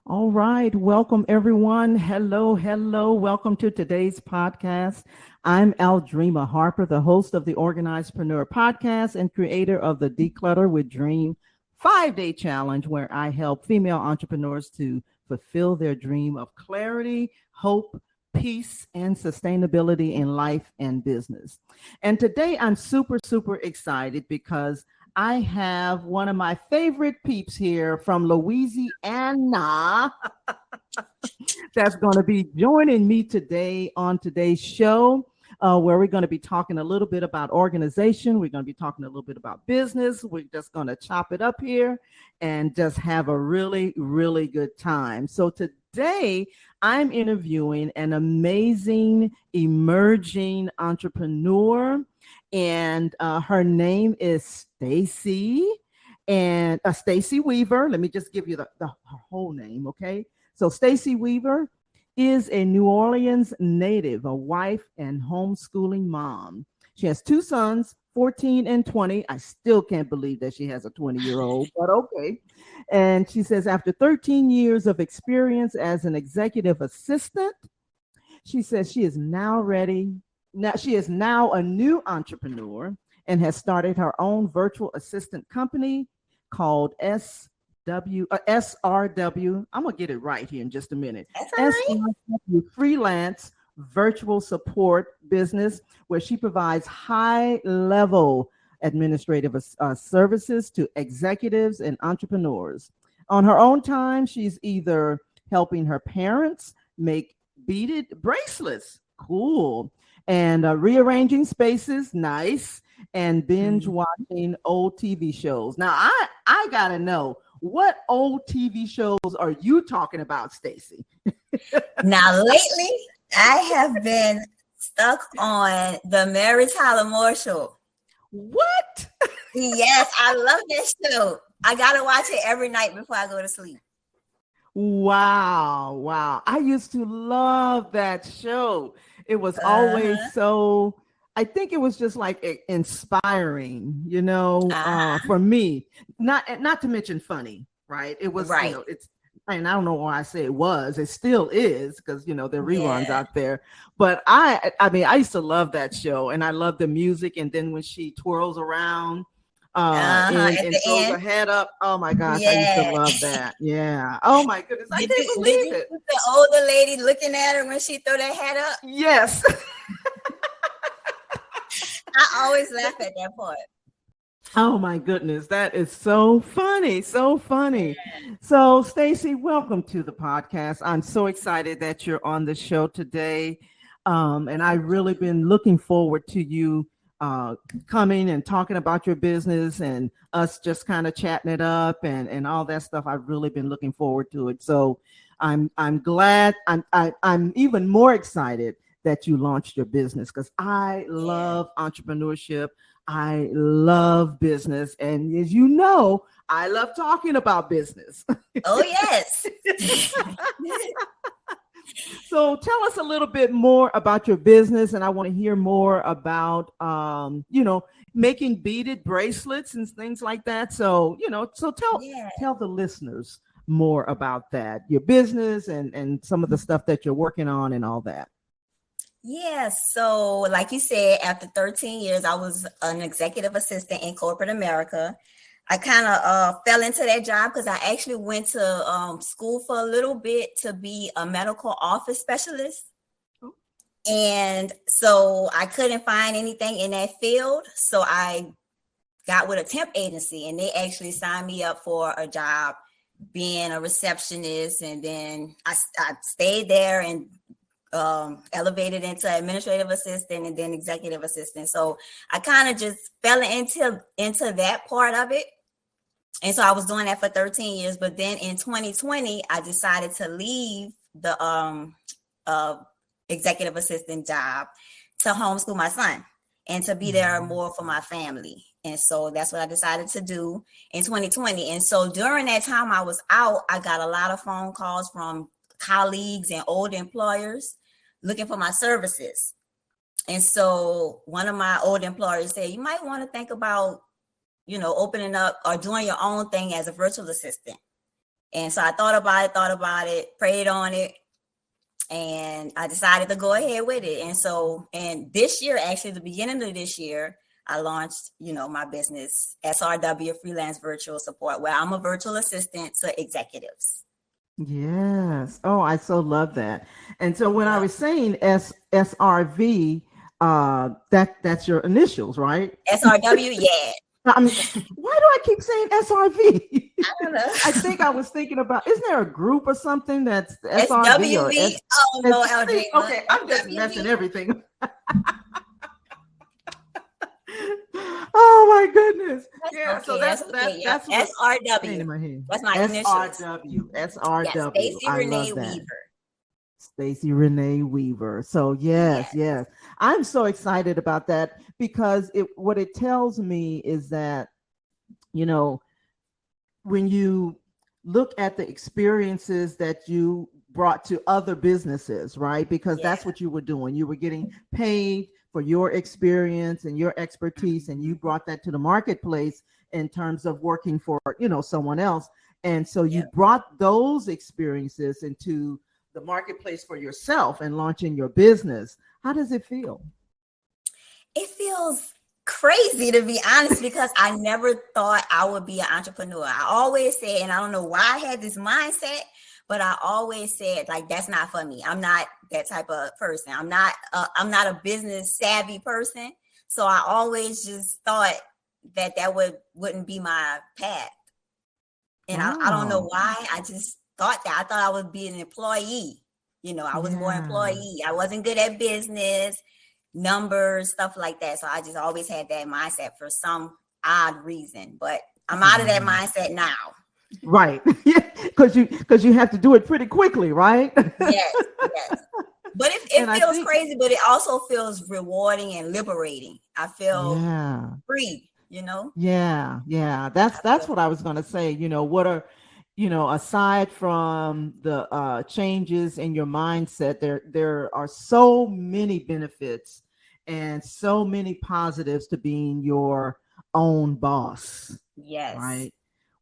All right. Welcome, everyone. Hello, hello. Welcome to today's podcast. I'm Aldrima Harper, the host of the Organizedpreneur podcast and creator of the Declutter with Dream 5-day challenge, where I help female entrepreneurs to fulfill their dream of clarity, hope, peace, and sustainability in life and business. And today I'm super, super excited because I have one of my favorite peeps here from Louisiana that's going to be joining me today on today's show, where we're going to be talking a little bit about organization. We're going to be talking a little bit about business. We're just going to chop it up here and just have a really, really good time. So today, I'm interviewing an amazing emerging entrepreneur, and her name is Stacey Weaver. Let me just give you her whole name, okay? So Stacey Weaver is a New Orleans native, a wife and homeschooling mom. She has two sons, 14 and 20. I still can't believe that she has a 20-year-old, but okay. And she says after 13 years of experience as an executive assistant, she says she is now ready. Now she is now a new entrepreneur and has started her own virtual assistant company called SRW. I'm gonna get it right here in just a minute. That's all right. SRW Freelance Virtual Support business, where she provides high-level administrative services to executives and entrepreneurs. On her own time, she's either helping her parents make beaded bracelets, cool, and rearranging spaces, nice, and binge watching old TV shows. Now, I gotta know, what old TV shows are you talking about, Stacey? Now, lately, I have been stuck on the Mary Tyler Moore Show. What? Yes, I love that show. I gotta watch it every night before I go to sleep. Wow. I used to love that show. It was always so, I think it was just like inspiring, for me. Not to mention funny, right? It was, right. It's, and I don't know why I say it was. It still is, because there are reruns out there. But I mean, I used to love that show, and I love the music. And then when she twirls around and throws her head up, oh my gosh, I used to love that. Yeah. Oh my goodness, I can't believe it. The older lady looking at her when she threw that head up. Yes. I always laugh at that part. Oh my goodness, that is so funny, so funny. So Stacey, welcome to the podcast. I'm so excited that you're on the show today. And I've really been looking forward to you coming and talking about your business and us just kind of chatting it up and all that stuff. I've really been looking forward to it. So I'm glad. I'm even more excited that you launched your business, because I love entrepreneurship. I love business. And as you know, I love talking about business. Oh, yes. So tell us a little bit more about your business. And I want to hear more about, making beaded bracelets and things like that. So, tell the listeners more about that, your business and some of the stuff that you're working on and all that. Yes. So like you said, after 13 years, I was an executive assistant in corporate America. I kind of fell into that job because I actually went to school for a little bit to be a medical office specialist. And so I couldn't find anything in that field. So I got with a temp agency, and they actually signed me up for a job being a receptionist. And then I stayed there and elevated into administrative assistant and then executive assistant. So I kind of just fell into that part of it. And so I was doing that for 13 years. But then in 2020, I decided to leave the executive assistant job to homeschool my son and to be there more for my family. And so that's what I decided to do in 2020. And so during that time I was out, I got a lot of phone calls from colleagues and old employers looking for my services. And so one of my old employers said, you might want to think about, opening up or doing your own thing as a virtual assistant. And so I thought about it, prayed on it, and I decided to go ahead with it. And so, and this year, actually, the beginning of this year, I launched, my business, SRW Freelance Virtual Support, where I'm a virtual assistant to executives. Yes. Oh, I so love that. And so when I Yeah. was saying SRV, that's your initials, right? SRW, yeah. I mean, why do I keep saying SRV? I don't know. I think I was thinking about, isn't there a group or something that's SRV or SWV. Oh no, Aldrina. Okay, I'm just SWV. messing everything. Oh my goodness. Yeah, Okay, so that's SRW. in my head. That's my initials. SRW. Yes, Stacey I Renee love that. Weaver. Stacey Renee Weaver. So yes. I'm so excited about that because what it tells me is that, when you look at the experiences that you brought to other businesses, right? Because that's what you were doing. You were getting paid for your experience and your expertise, and you brought that to the marketplace in terms of working for, someone else. And so you brought those experiences into the marketplace for yourself and launching your business. How does it feel? It feels crazy, to be honest, because I never thought I would be an entrepreneur. I always said, and I don't know why I had this mindset, but I always said, like, that's not for me. I'm not that type of person. I'm not a business savvy person. So I always just thought that wouldn't be my path. And Wow. I don't know why. I just thought that. I thought I would be an employee. I was more employee. I wasn't good at business, numbers, stuff like that. So I just always had that mindset for some odd reason. But I'm out of that mindset now. Right. Because you have to do it pretty quickly, right? Yes. But it feels crazy, but it also feels rewarding and liberating. I feel free, Yeah. That's what I was going to say. What are, aside from the changes in your mindset, there are so many benefits and so many positives to being your own boss. Yes. Right.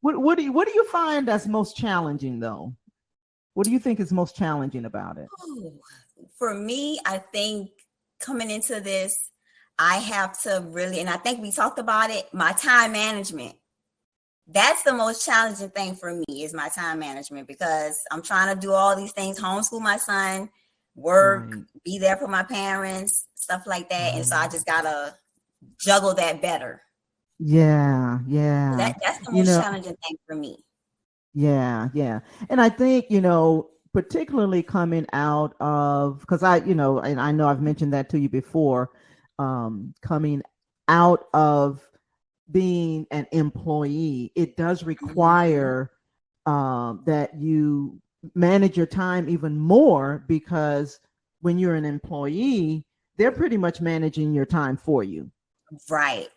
What do you find that's most challenging though? What do you think is most challenging about it? For me, I think coming into this, I have to really, and I think we talked about it, my time management. That's the most challenging thing for me is my time management, because I'm trying to do all these things, homeschool my son, work, be there for my parents, stuff like that. And so I just got to juggle that better. Yeah. That's the most challenging thing for me. Yeah. And I think, particularly coming out of, because and I know I've mentioned that to you before, coming out of being an employee, it does require that you manage your time even more, because when you're an employee, they're pretty much managing your time for you. Right.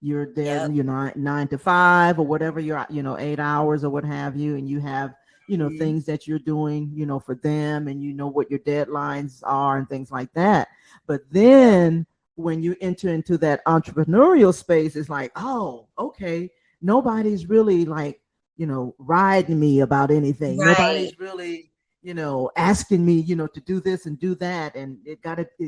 You're there, 9 to 5 or whatever, you're 8 hours or what have you, and you have things that you're doing for them, and what your deadlines are and things like that. But then when you enter into that entrepreneurial space, it's like, oh, okay, nobody's really like riding me about anything. Nobody's really asking me to do this and do that, and it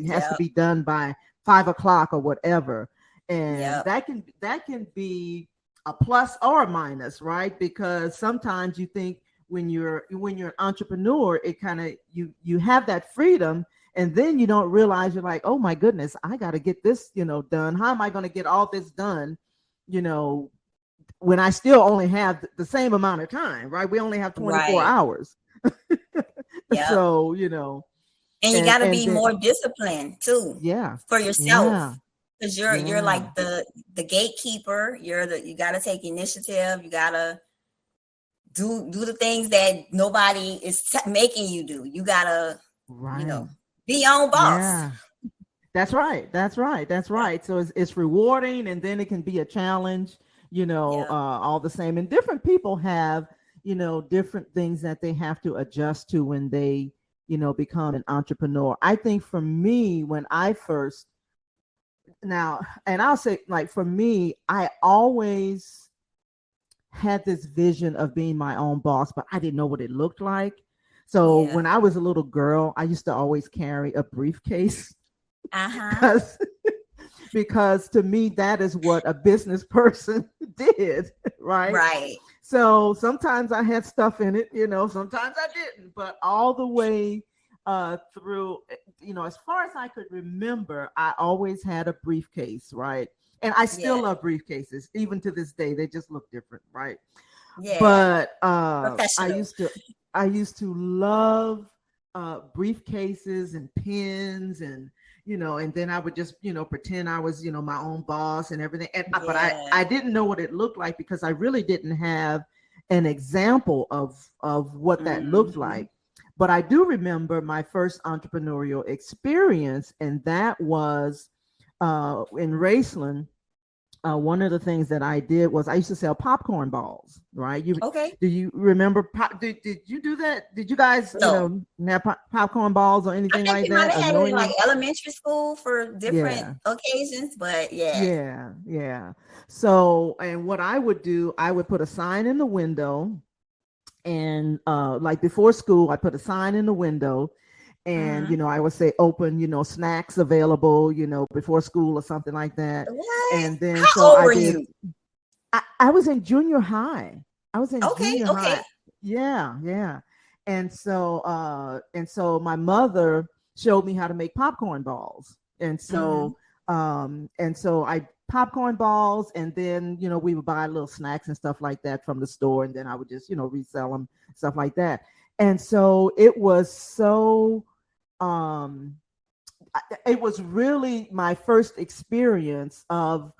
has to be done by 5 o'clock or whatever. And that can be a plus or a minus, right? Because sometimes you think when you're an entrepreneur, it kind of you have that freedom, and then you don't realize, you're like, oh my goodness, I got to get this done. How am I going to get all this done when I still only have the same amount of time, right? We only have 24 hours. So and you got to be more disciplined too, for yourself. Because you're like the gatekeeper. You got to take initiative. You got to do the things that nobody is making you do. You got to, be your own boss. Yeah. That's right. So it's rewarding, and then it can be a challenge, all the same. And different people have, different things that they have to adjust to when they, become an entrepreneur. I think for me, when I first, and I'll say, like, for me, I always had this vision of being my own boss, but I didn't know what it looked like. So Yeah. when I was a little girl, I used to always carry a briefcase Uh-huh. because because to me that is what a business person did, right? Right. So sometimes I had stuff in it, sometimes I didn't, but all the way through, as far as I could remember, I always had a briefcase, right? And I still Yeah. love briefcases, even to this day. They just look different, right? Yeah. But I Professional. used to love briefcases and pens and and then I would just pretend I was my own boss and everything. But Yeah. I didn't know what it looked like because I really didn't have an example of what that looked Mhm. like. But I do remember my first entrepreneurial experience, and that was in Raceland. One of the things that I did was I used to sell popcorn balls, right? Okay. Do you remember? Did you do that? Did you guys, No. have popcorn balls or I anything think like we might that? have had it in like Unknowingly, elementary school for different yeah, occasions, but yeah. yeah. So, and what I would do, I would put a sign in the window, and like before school, I put a sign in the window, and Hmm. I would say open, snacks available, before school or something like that. What? And then How so old I were did. you? I was in junior high. I was in Okay, junior okay. high. Yeah, yeah. And so my mother showed me how to make popcorn balls. Hmm. And so I popcorn balls, and then we would buy little snacks and stuff like that from the store, and then I would just resell them, stuff like that. And so um it was really my first experience of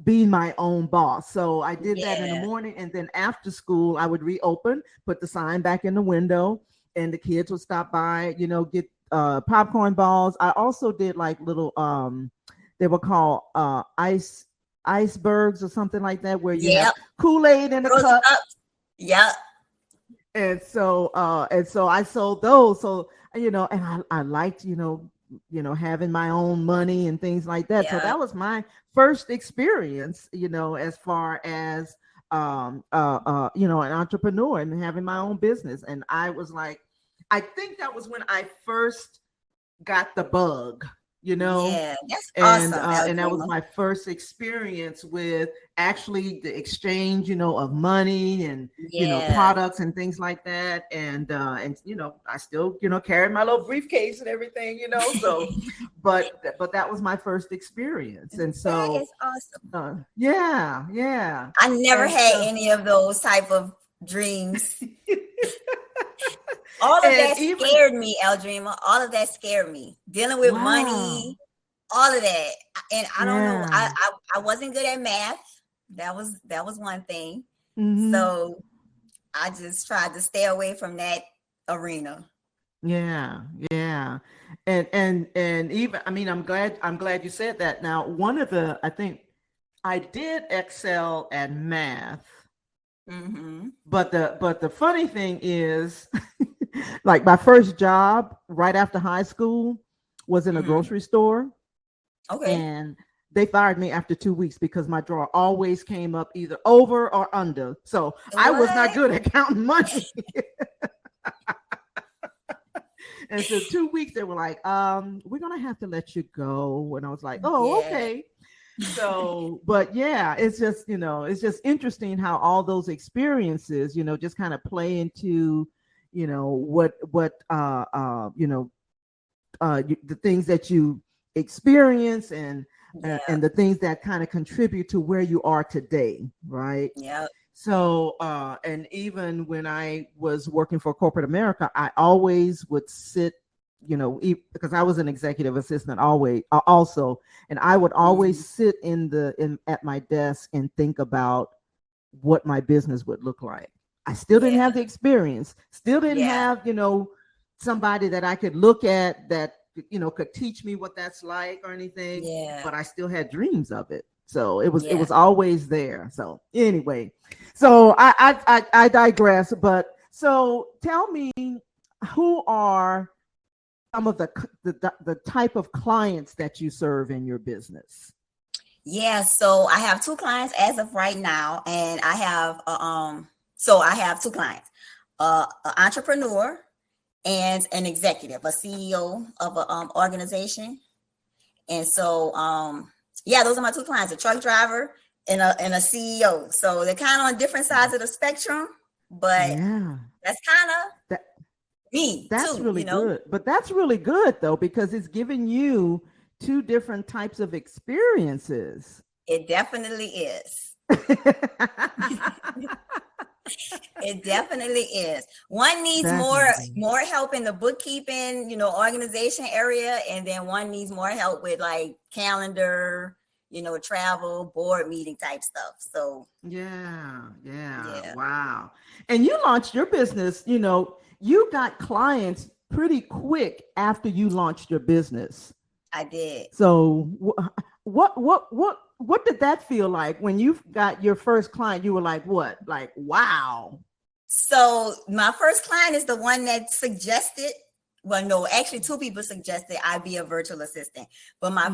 being my own boss. So I did that in the Yeah. morning, and then after school, I would reopen, put the sign back in the window, and the kids would stop by, get popcorn balls. I also did like little they were called icebergs or something like that, where you have Yep. Kool-Aid in a Frozen cup. cups. Yep. And so I sold those. So and I liked having my own money and things like that. So Yep. that was my first experience, as far as an entrepreneur and having my own business. And I was like, I think that was when I first got the bug, you know, Yeah. That's and awesome, uh, and that was Eldrima. my first experience with actually the exchange, of money and Yeah. products and things like that. And I still carry my little briefcase and everything, So, but that was my first experience, and That so is awesome. yeah, yeah, I never and had so any of those type of dreams. All of and that even scared me, Eldrima. All of that scared me. Dealing with wow, money, all of that. And I don't know. yeah. I wasn't good at math. That was one thing. Hmm. So I just tried to stay away from that arena. Yeah, yeah. And even I mean I'm glad you said that. Now, one of the I think I did excel at math, Mm-hmm. but the funny thing is like my first job right after high school was in a Mm-hmm. grocery store, Okay. and they fired me after 2 weeks because my drawer always came up either over or under. So I was not What? good at counting money. And so 2 weeks they were like, we're gonna have to let you go. And I was like, oh, Yeah. okay. So, but yeah, it's just interesting how all those experiences, just kind of play into, what the things that you experience, and Yeah. the things that kind of contribute to where you are today, right? Yeah. So, and even when I was working for corporate America, I always would sit, because I was an executive assistant always, also, and I would Mm-hmm. always sit at my desk and think about what my business would look like. I still didn't Yeah. have the experience, still didn't Yeah. have, somebody that I could look at that, could teach me what that's like or anything, Yeah. but I still had dreams of it. So it was Yeah. always there. So anyway, so I digress. But so tell me, who are some of the type of clients that you serve in your business? Yeah, so I have two clients as of right now, and I have so I have two clients, an entrepreneur and an executive, a CEO of a organization. And so yeah, those are my two clients, a truck driver and a CEO. So they're kind of on different sides of the spectrum, but Yeah. that's kind of That me that's too, really good. But that's really good though, because it's giving you two different types of experiences. It definitely is. It definitely is. One needs Definitely. more help in the bookkeeping, organization area, and then one needs more help with like calendar, travel, board meeting type stuff. So Yeah. yeah, Wow. And you launched your business, you got clients pretty quick after you launched your business. I did. So what did that feel like when you got your first client? You were like, what? Like, wow. So my first client is the one that suggested. Well, no, actually, two people suggested I be a virtual assistant. But my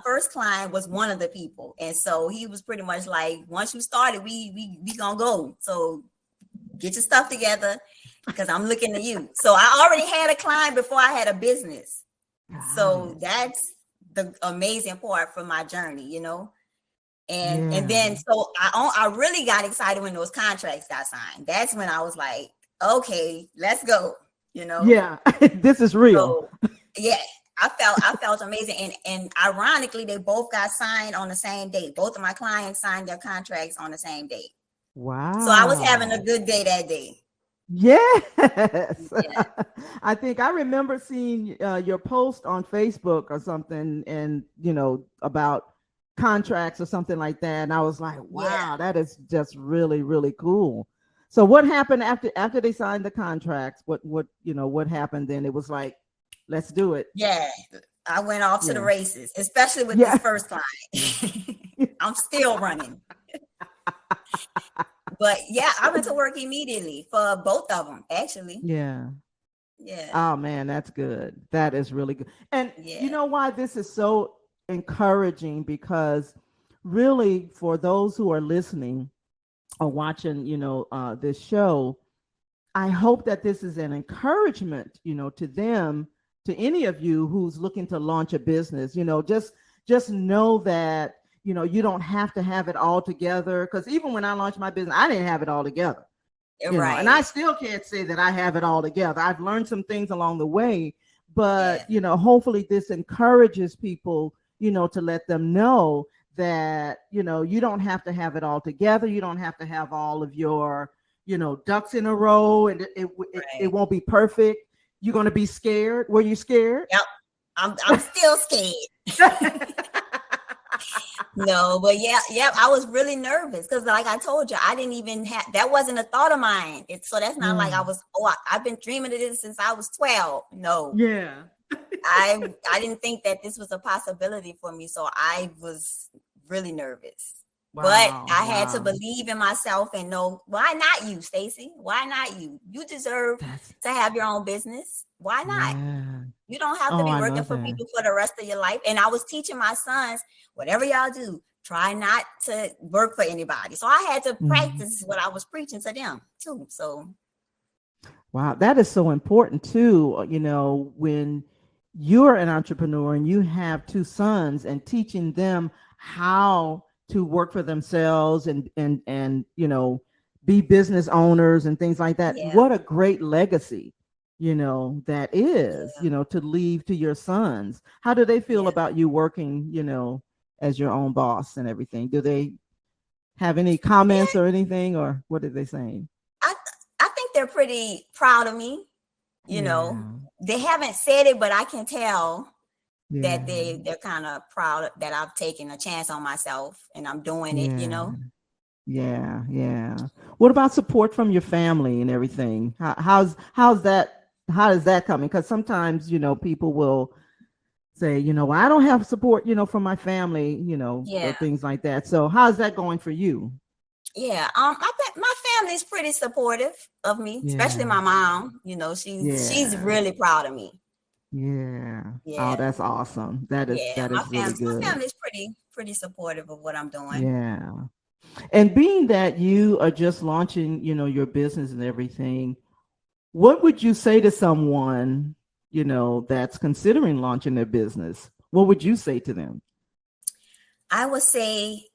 first client was one of the people, and so he was pretty much like, once you started, we gonna go. So get your stuff together because I'm looking to you. So I already had a client before I had a business. So that's the amazing part for my journey. And then so I really got excited when those contracts got signed. That's when I was like, okay, let's go. Yeah, this is real. So yeah, I felt amazing. And ironically, they both got signed on the same day. Both of my clients signed their contracts on the same day. So I was having a Wow. good day that day. Yes. Yeah. I think I remember seeing your post on Facebook or something, and about contracts or something like that, and I was like, Yeah. wow, that is just really, really cool. So what happened after they signed the contracts? What happened then? It was like, let's do it. Yeah. I went off to the Yeah. races, especially with Yeah. this first client. I'm still running. But yeah, I went to work immediately for both of them, actually. Yeah. Yeah. Oh man, that's good. That is really good. And you Yeah. know why this is so encouraging? Because really, for those who are listening or watching, this show, I hope that this is an encouragement, to them, to any of you who's looking to launch a business. Just know that you don't have to have it all together. Because even when I launched my business, I didn't have it all together. Right. And I still can't say that I have it all together. I've learned some things along the way, but hopefully this encourages people, to let them know that, you don't have to have it all together. You don't have to have all of your, ducks in a row, and it won't be perfect. You're going to be scared. Were you scared? Yep. I'm still scared. No, but yeah, I was really nervous because, like I told you, I didn't even have that wasn't a thought of mine. So that's not like I was. I've been dreaming of this since I was 12. No, Yeah. I didn't think that this was a possibility for me. So I was really nervous. Wow, but I had to believe in myself and know, why not you, Stacey? Why not you? You deserve to have your own business. Why not? Yeah. You don't have to be working for people for the rest of your life. And I was teaching my sons, whatever y'all do, try not to work for anybody. So I had to practice what I was preaching to them too. So wow, that is so important too. When you're an entrepreneur and you have two sons, and teaching them how to work for themselves and be business owners and things like that. yeah. What a great legacy, that is, to leave to your sons. How do they feel about you working, as your own boss and everything? Do they have any comments or anything, or what are they saying? I think they're pretty proud of me. They haven't said it, but I can tell that they're kind of proud that I've taken a chance on myself and I'm doing it, Yeah. What about support from your family and everything? How's that? How is that coming? Because sometimes, people will say, well, I don't have support, from my family, or things like that. So how's that going for you? Yeah. My family's pretty supportive of me, especially my mom. She's really proud of me. Yeah. Oh, Yeah. that's awesome. That is Yeah. that My is really good. family's pretty supportive of what I'm doing. Yeah. And being that you are just launching, your business and everything, what would you say to someone, that's considering launching their business? What would you say to them? I would say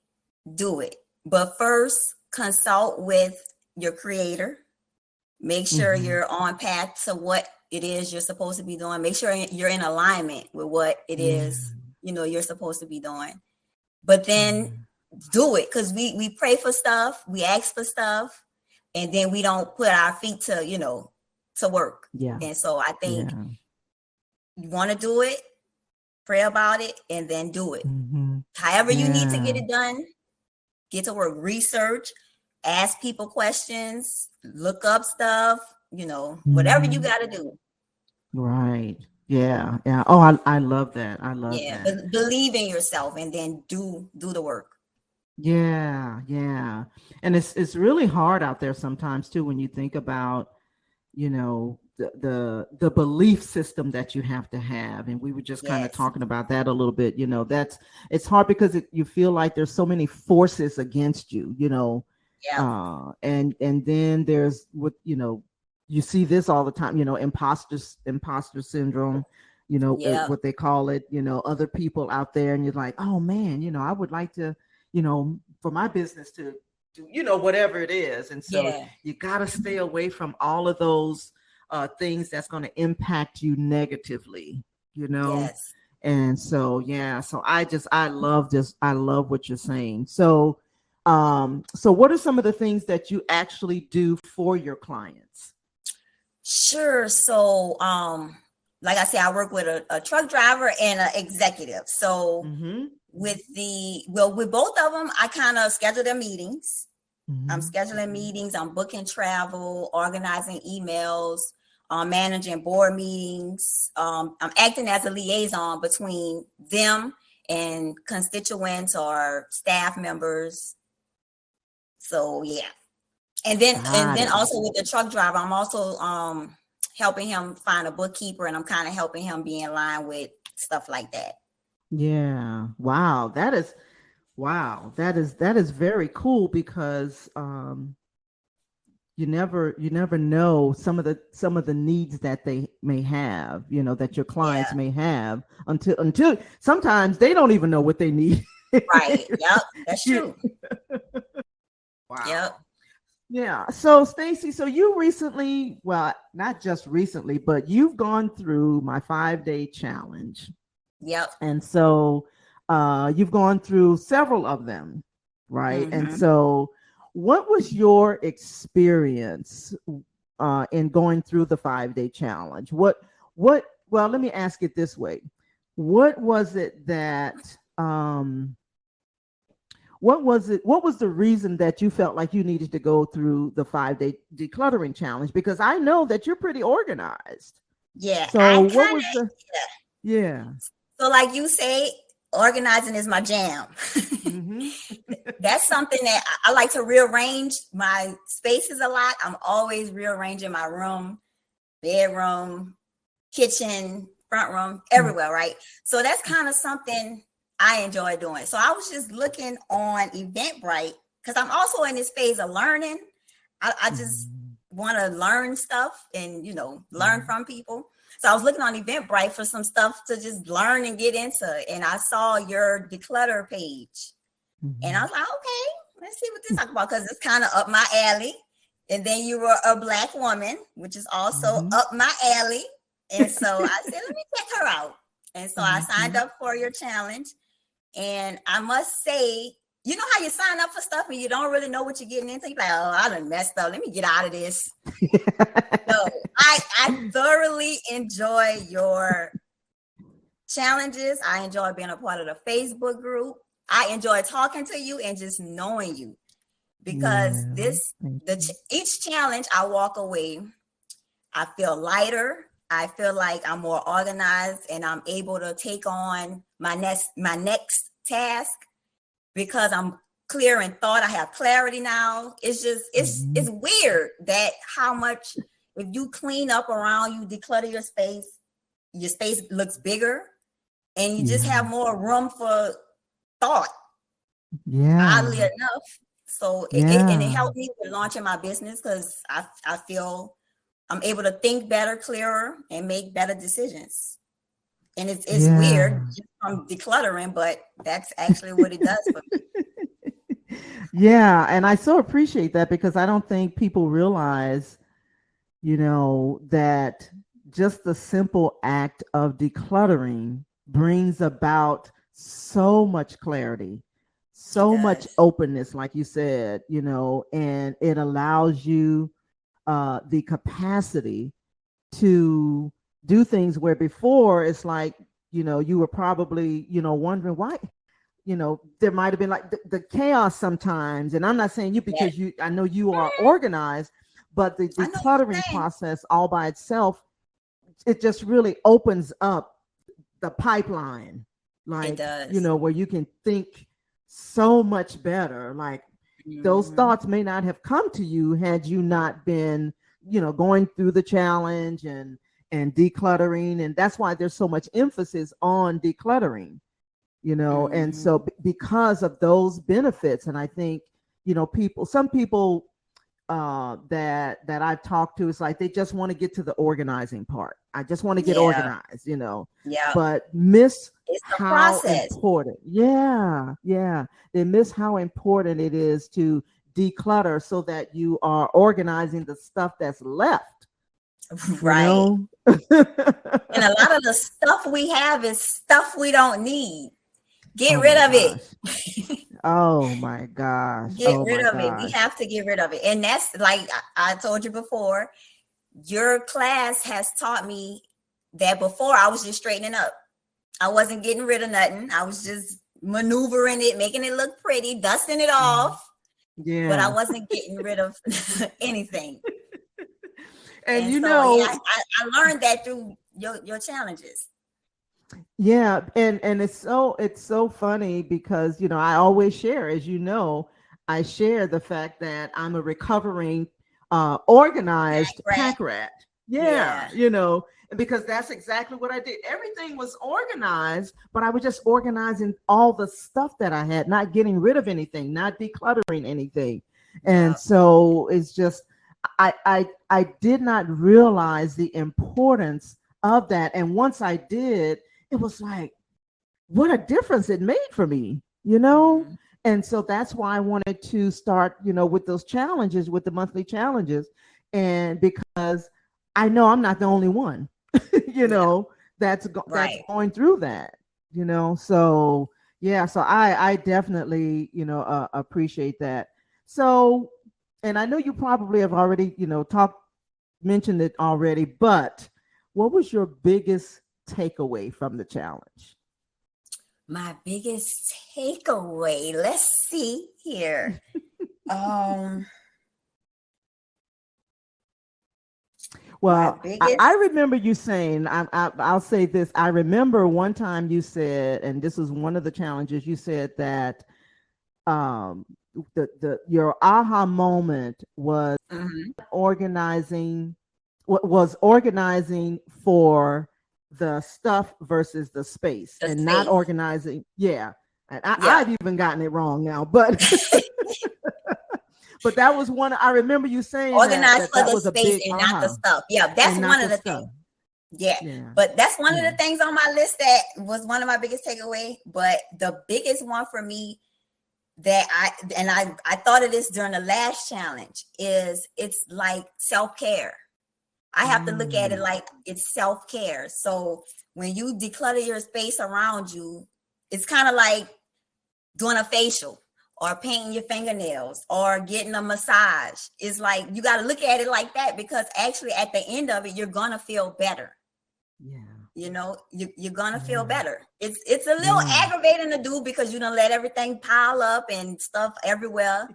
do it. But first, consult with your creator. Make sure Mm-hmm. you're on path to what it is you're supposed to be doing. Make sure you're in alignment with what it Yeah. is, you're supposed to be doing. But then Yeah. do it, because we pray for stuff, we ask for stuff, and then we don't put our feet to work. Yeah. And so I think Yeah. you want to do it, pray about it, and then do it. Mm-hmm. However you need to get Yeah. it done, get to work, research, ask people questions, look up stuff, whatever you Mm-hmm. got to do. Right. Yeah. Yeah. Oh, I love that. I love Yeah, that. but believe in yourself and then do the work. Yeah. Yeah. And it's really hard out there sometimes too when you think about, the belief system that you have to have. And we were just kind of Yes. talking about that a little bit. It's hard because you feel like there's so many forces against you, Yep. And then there's you see this all the time, imposter syndrome, Yep. what they call it, other people out there, and you're like, oh man, I would like to, for my business to do, whatever it is. And so Yeah. you got to stay away from all of those things that's going to impact you negatively, Yes. and so yeah, so I love this. I love what you're saying. So what are some of the things that you actually do for your clients? Sure. So, like I said, I work with a truck driver and an executive. So Mm-hmm. with both of them, I kind of schedule their meetings. I'm Mm-hmm. scheduling meetings. I'm booking travel, organizing emails, managing board meetings. I'm acting as a liaison between them and constituents or staff members. So yeah. And Got then it. also with the truck driver, I'm also helping him find a bookkeeper, and I'm kind of helping him be in line with stuff like that. Yeah. Wow. That is very cool because you never know some of the needs that they may have, that your clients Yeah, may have until sometimes they don't even know what they need. right. Yep, that's You- true. wow. Yep, Yeah. So Stacey, so you recently, well, not just recently, but you've gone through my 5-day challenge. yep. And so you've gone through several of them, right? And Mm-hmm. so what was your experience in going through the 5-day challenge? Well, let me ask it this way. What was it that what was the reason that you felt like you needed to go through the 5-day decluttering challenge? Because I know that you're pretty organized. Yeah, So I what kind was the of. yeah. So, like you say, organizing is my jam. Mm-hmm. That's something that I like to rearrange my spaces a lot. I'm always rearranging my room, bedroom, kitchen, front room, everywhere, right? So that's kind of something I enjoy doing. So I was just looking on Eventbrite because I'm also in this phase of learning. I just want to learn stuff and, learn from people. So I was looking on Eventbrite for some stuff to just learn and get into. And I saw your declutter page. And I was like, okay, let's see what this talk about, because it's kind of up my alley. And then you were a Black woman, which is also up my alley. And so I said, let me check her out. And so I signed up for your challenge. And I must say, you know how you sign up for stuff and you don't really know what you're getting into? You're like, oh, I done messed up. Let me get out of this. So I thoroughly enjoy your challenges. I enjoy being a part of the Facebook group. I enjoy talking to you and just knowing you, because each challenge I walk away, I feel lighter. I feel like I'm more organized and I'm able to take on my next task because I'm clear in thought. I have clarity now. It's just, it's weird that how much, if you clean up around, you declutter your space, your space looks bigger and you just Yeah. have more room for thought, oddly Yeah. enough. So and it Yeah. helped me with launching my business because I feel I'm able to think better, clearer, and make better decisions. And it's weird Yeah. just from decluttering, but that's actually what it does for me. Yeah. And I so appreciate that because I don't think people realize, that just the simple act of decluttering brings about so much clarity, It so much does. openness, like you said, and it allows you the capacity to do things where before it's like, you were probably, wondering why, there might have been like the chaos sometimes. And I'm not saying you Yes. because I know you are organized, but the I know what you're decluttering saying. process all by itself, it just really opens up the pipeline, It like, does. where you can think so much better. Like those Mhm. thoughts may not have come to you had you not been, going through the challenge and decluttering. And that's why there's so much emphasis on decluttering, and so Mhm. because of those benefits. And I think, some people that I've talked to, it's like they just want to get to the organizing part. I just want to get Yeah. organized, Yeah. but miss It's the how process. important. Yeah, yeah. They miss how important it is to declutter so that you are organizing the stuff that's left, you Right. know? And a lot of the stuff we have is stuff we don't need. Get Oh rid my of gosh. it. Oh my gosh. Get Oh rid my of it. We gosh. have to get rid of it. And that's like I told you before, your class has taught me that before I was just straightening up. I wasn't getting rid of nothing. I was just maneuvering it, making it look pretty, dusting it Mhm. off, but I Yeah. wasn't getting rid of anything. And And so yeah, I learned that through your challenges. yeah, and it's so funny because I always share, as I share the fact that I'm a recovering organized Rat. pack rat. Yeah, Yeah. and because that's exactly what I did. Everything was organized, but I was just organizing all the stuff that I had, not getting rid of anything, not decluttering anything. And Yeah. so it's just I did not realize the importance of that. And once I did, it was like, what a difference it made for me. Mhm. And so that's why I wanted to start, with those challenges, with the monthly challenges. And because I know I'm not the only one, you Yeah. know, that's Right. going through that. So yeah, so I definitely, appreciate that. So, and I know you probably have already, mentioned it already, but what was your biggest takeaway from the challenge? My biggest takeaway. Let's see here. Um, my Well, I biggest. remember you saying, I'll say this. I remember one time you said, and this was one of the challenges, you said that um, your aha moment was Mhm. organizing, was organizing for the stuff versus the space The and not space. organizing. Yeah. And Yeah. I've even gotten it wrong now, but but that was one. I remember you saying that Organized that for that the was a space big and not the aha, stuff. Yeah, that's and one not of the the stuff. things. Yeah, Yeah, but that's one of yeah. the things on my list that was one of my biggest takeaway. But the biggest one for me that I thought of this during the last challenge is it's like self-care. I have to look at it Mm, like it's self-care. So when you declutter your space around you, it's kind of like doing a facial or painting your fingernails or getting a massage. It's like you got to look at it like that because actually at the end of it, you're gonna feel better. yeah, You're gonna feel yeah, better. It's a little yeah, aggravating to do because you don't let everything pile up and stuff everywhere.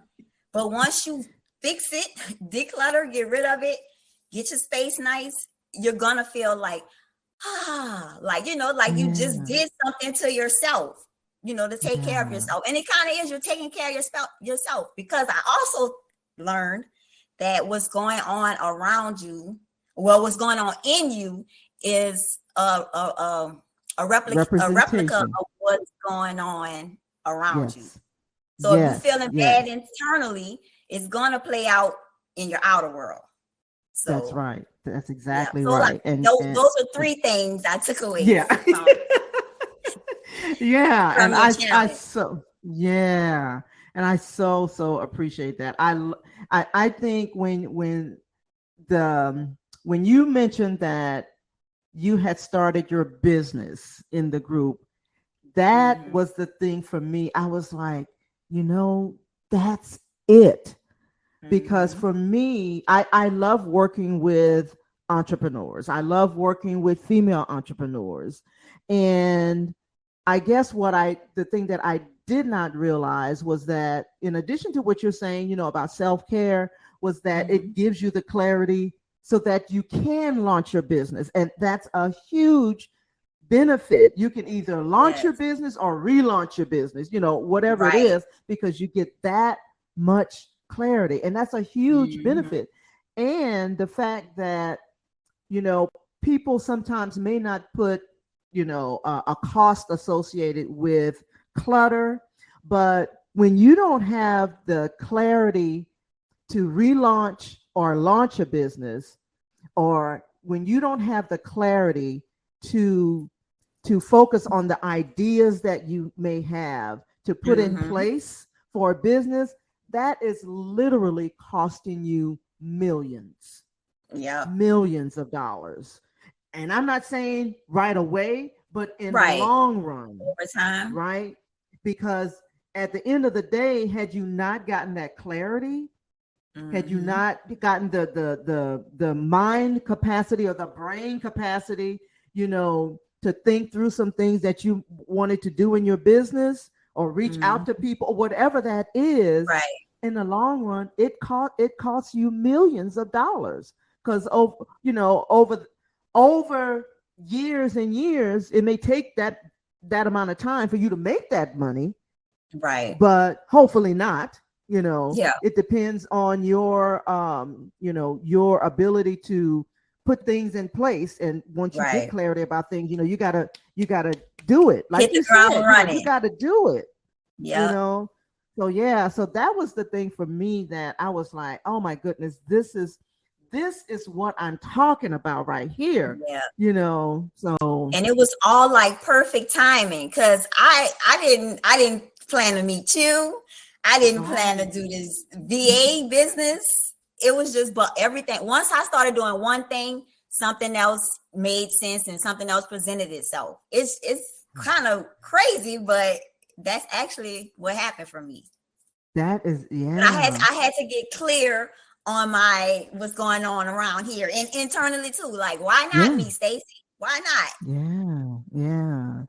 But once you fix it, declutter, get rid of it, get your space nice, you're gonna feel like like you just yeah, did something to yourself, to take care of yeah. yourself. And it kind of is, you're taking care of yourself because I also learned that what's going on around you, well, what's going on in you is a replica Representation. of what's going on around you. Yes. So if you're Yes. feeling Yes. bad internally, it's gonna play out in your outer world. That's So right. That's yeah, exactly so like right. And those are three things I took away yeah. from Yeah. And your I challenge. so yeah. And I so appreciate that. I think the when you mentioned that you had started your business in the group, that Mm-hmm. was the thing for me. I was like, that's it. Because Mm-hmm. for me, I love working with entrepreneurs. I love working with female entrepreneurs. And I guess the thing that I did not realize was that in addition to what you're saying, about self-care, was that Mm-hmm. it gives you the clarity so that you can launch your business. And that's a huge benefit. You can either launch your Yes. business or relaunch your business, whatever it Right. is, because you get that much clarity. And that's a huge Mm-hmm. benefit. And the fact that, you know, people sometimes may not put, a cost associated with clutter, but when you don't have the clarity to relaunch or launch a business, or when you don't have the clarity to focus on the ideas that you may have to put in Mm-hmm. place for a business, that is literally costing you Yeah. millions of dollars. And I'm not saying right away, but in the Right. long run, Over time. right? Because at the end of the day, had you not gotten that clarity, had you Mm-hmm. not gotten the mind capacity or the brain capacity, to think through some things that you wanted to do in your business or reach out to Mm-hmm. people or whatever that is, Right. in the long run, it costs you millions of dollars. Because over years and years, it may take that amount of time for you to make that money, Right. but hopefully not. Yeah. It depends on your ability to put things in place. And once you get Right. clarity about things, you gotta do it. Hit Like the you ground said, you running. gotta do it, you Yep. know. So yeah, so that was the thing for me that I was like, oh my goodness, this is what I'm talking about right here. Yeah. So And it was all like perfect timing because I didn't plan to meet you. I didn't plan to right. do this VA business. It was just but everything. Once I started doing one thing, something else made sense and something else presented itself. It's kind of crazy, but that's actually what happened for me. That is, But yeah. I had to get clear on my what's going on around here and internally too. Like, why not Yeah. me, Stacey? Why not? Yeah. Yeah.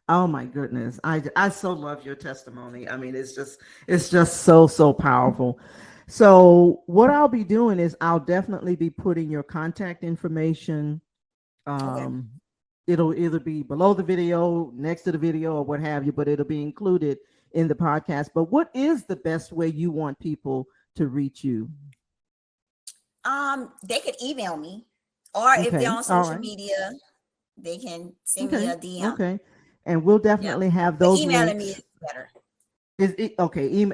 Oh my goodness. I so love your testimony. I mean, it's just so powerful. So what I'll be doing is I'll definitely be putting your contact information. Okay. Um, it'll either be below the video, next to the video, or what have you, but it'll be included in the podcast. But what is the best way you want people to reach you? They could email me, or if they're Okay. on All social right. media, they can send me Okay. a DM. Okay. And we'll Yep. definitely have But those emailing me links. is better. Is it okay?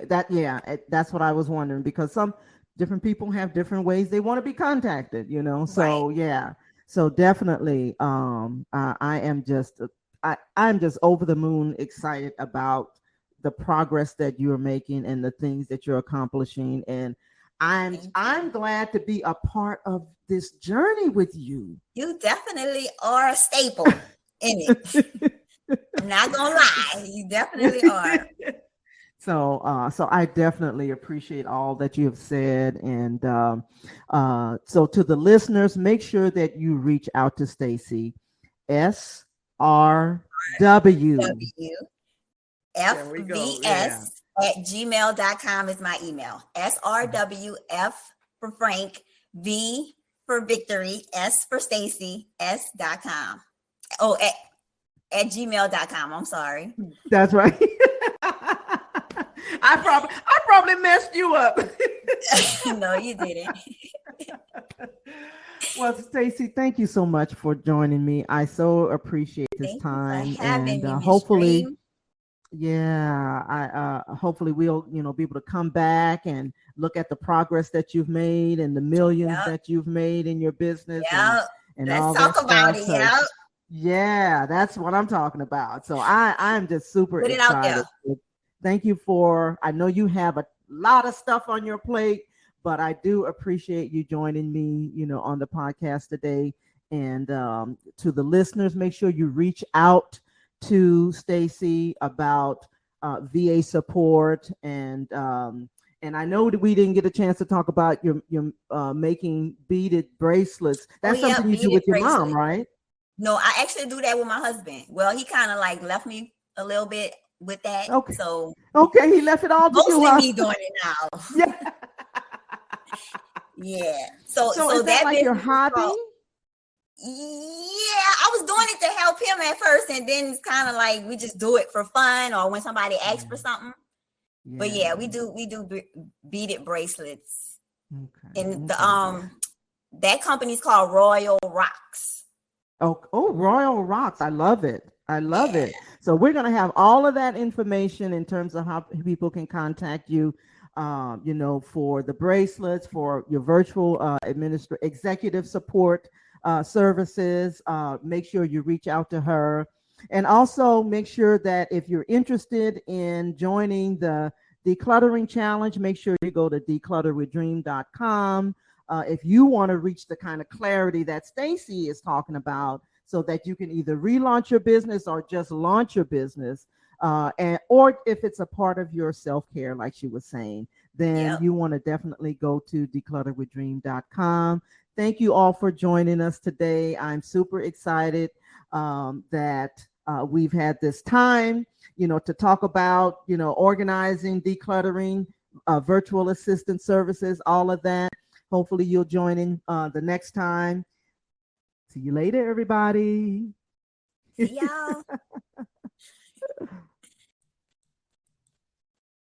That's what I was wondering, because some different people have different ways they want to be contacted. Right. So yeah, so definitely, I'm just over the moon excited about the progress that you're making and the things that you're accomplishing, and I'm Thank I'm you. glad to be a part of this journey with you. You definitely are a staple in it. I'm not gonna lie. You definitely are. So I definitely appreciate all that you have said, and so to the listeners, make sure that you reach out to Stacey. SRW. There we go. Yeah. WFVS@gmail.com is my email. SRWF for Frank, V for Victory, S for Stacy, S.com. Oh, at gmail.com. I'm sorry. That's right. I probably messed you up. No, you didn't. Well, Stacey, thank you so much for joining me. I so appreciate this Thank you for time, having and me, Miss hopefully, Dream. yeah, I hopefully we'll be able to come back and look at the progress that you've made and the millions Yep, that you've made in your business yep. and Let's all talk that about stuff. it. Because Yep. yeah, that's what I'm talking about. So I'm just super Put it out there. excited. Thank you for. I know you have a lot of stuff on your plate, but I do appreciate you joining me, on the podcast today. And to the listeners, make sure you reach out to Stacey about VA support, and I know that we didn't get a chance to talk about your making beaded bracelets. Oh, That's yeah, something you do beaded with your mom, bracelet. right? No, I actually do that with my husband. Well, he kind of like left me a little bit with that. Okay. So Okay, he left it all to you, mostly huh? me doing it now. Yeah. Yeah. So So is that that like your business is hobby? called. Yeah, I was doing it to help him at first, and then it's kind of like we just do it for fun or when somebody asks for something. But yeah, we do beaded bracelets, and the Okay. that company's called Royal Rocks. Oh, Royal Rocks. I love it. I love Yeah. it. So we're going to have all of that information in terms of how people can contact you, for the bracelets, for your virtual executive support services. Make sure you reach out to her. And also make sure that if you're interested in joining the decluttering challenge, make sure you go to declutterwithdream.com. If you want to reach the kind of clarity that Stacey is talking about, so that you can either relaunch your business or just launch your business, or if it's a part of your self-care, like she was saying, then Yep. you want to definitely go to declutterwithdream.com. Thank you all for joining us today. I'm super excited that we've had this time, to talk about, organizing, decluttering, virtual assistant services, all of that. Hopefully you'll join in the next time. See you later, everybody. See y'all.